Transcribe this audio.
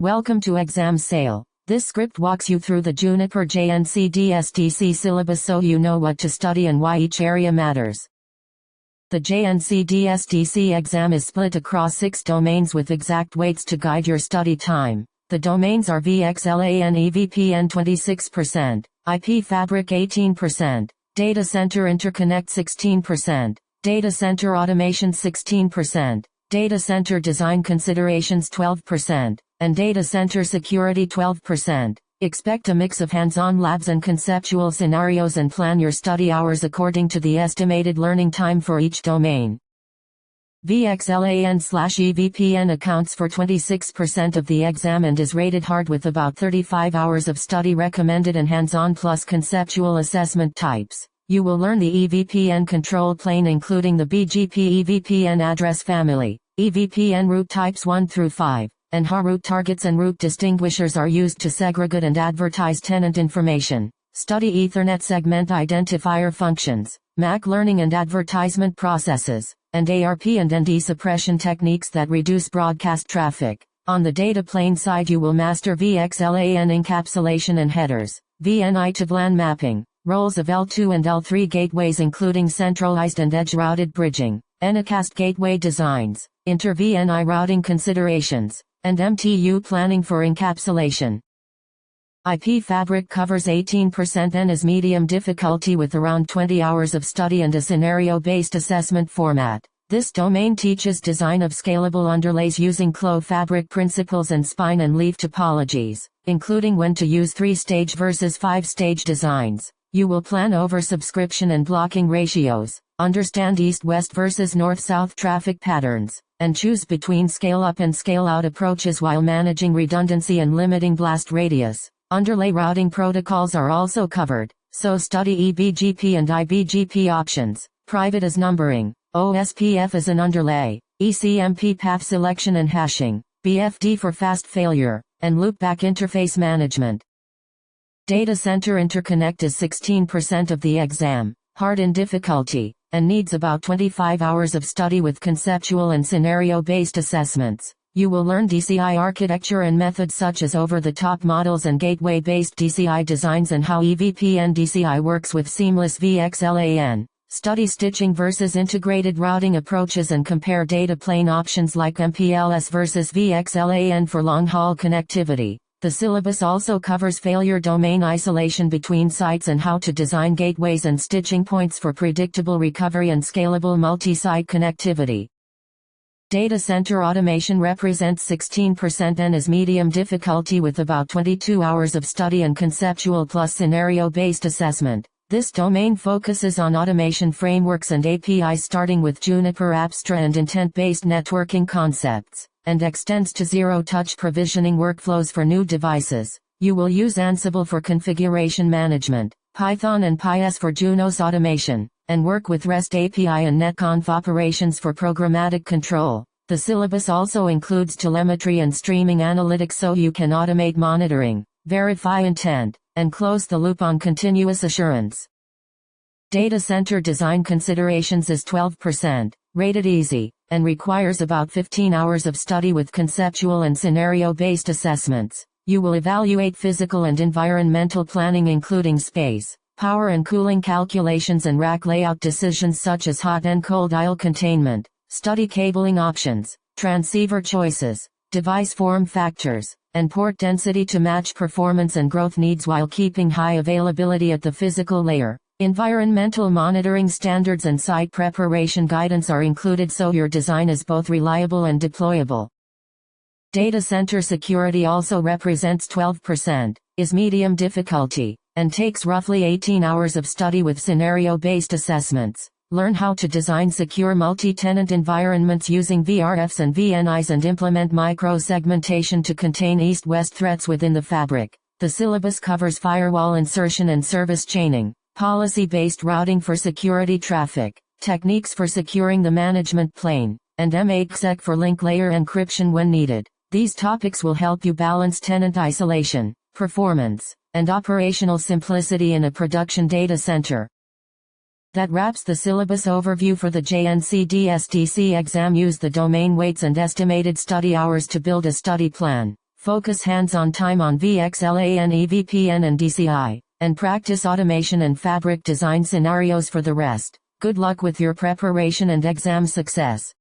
Welcome to Exam Sale. This script walks you through the Juniper JNCDS-DC syllabus so you know what to study and why each area matters. The JNCDS-DC exam is split across 6 domains with exact weights to guide your study time. The domains are VXLAN EVPN 26%, IP Fabric 18%, Data Center Interconnect 16%, Data Center Automation 16%, Data Center Design Considerations 12%, and Data Center Security 12%. Expect a mix of hands-on labs and conceptual scenarios and plan your study hours according to the estimated learning time for each domain. VXLAN/EVPN accounts for 26% of the exam and is rated hard with about 35 hours of study recommended and hands-on plus conceptual assessment types. You will learn the EVPN control plane including the BGP EVPN address family, EVPN route types 1 through 5, and how route targets and route distinguishers are used to segregate and advertise tenant information. Study Ethernet segment identifier functions, MAC learning and advertisement processes, and ARP and ND suppression techniques that reduce broadcast traffic. On the data plane side you will master VXLAN encapsulation and headers, VNI to VLAN mapping, roles of L2 and L3 gateways including centralized and edge-routed bridging, Unicast gateway designs, inter-VNI routing considerations, and MTU planning for encapsulation. IP Fabric covers 18% and is medium difficulty with around 20 hours of study and a scenario-based assessment format. This domain teaches design of scalable underlays using Clo fabric principles and spine and leaf topologies, including when to use 3-stage versus 5-stage designs. You will plan oversubscription and blocking ratios, understand east-west versus north-south traffic patterns, and choose between scale-up and scale-out approaches while managing redundancy and limiting blast radius. Underlay routing protocols are also covered, so study eBGP and iBGP options. Private as numbering, OSPF as an underlay, ECMP path selection and hashing, BFD for fast failure, and loopback interface management. Data Center Interconnect is 16% of the exam, hard in difficulty, and needs about 25 hours of study with conceptual and scenario-based assessments. You will learn DCI architecture and methods such as over-the-top models and gateway-based DCI designs and how EVPN DCI works with seamless VXLAN. Study stitching versus integrated routing approaches and compare data plane options like MPLS versus VXLAN for long-haul connectivity. The syllabus also covers failure domain isolation between sites and how to design gateways and stitching points for predictable recovery and scalable multi-site connectivity. Data Center Automation represents 16% and is medium difficulty with about 22 hours of study and conceptual plus scenario-based assessment. This domain focuses on automation frameworks and APIs starting with Juniper Apstra and intent-based networking concepts, and extends to zero-touch provisioning workflows for new devices. You will use Ansible for configuration management, Python and PyS for Junos automation, and work with REST API and netconf operations for programmatic control. The syllabus also includes telemetry and streaming analytics so you can automate monitoring, verify intent, and close the loop on continuous assurance. Data Center Design Considerations is 12%, rated easy, and requires about 15 hours of study with conceptual and scenario-based assessments. You will evaluate physical and environmental planning including space, power and cooling calculations and rack layout decisions such as hot and cold aisle containment, study cabling options, transceiver choices, device form factors, and port density to match performance and growth needs while keeping high availability at the physical layer. Environmental monitoring standards and site preparation guidance are included so your design is both reliable and deployable. Data Center Security also represents 12%, is medium difficulty, and takes roughly 18 hours of study with scenario-based assessments. Learn how to design secure multi-tenant environments using VRFs and VNIs and implement micro-segmentation to contain east-west threats within the fabric. The syllabus covers firewall insertion and service chaining, policy-based routing for security traffic, techniques for securing the management plane, and MACsec for link layer encryption when needed. These topics will help you balance tenant isolation, performance, and operational simplicity in a production data center. That wraps the syllabus overview for the JNCDS-DC exam. Use the domain weights and estimated study hours to build a study plan. Focus hands-on time on VXLAN, EVPN and DCI, and practice automation and fabric design scenarios for the rest. Good luck with your preparation and exam success.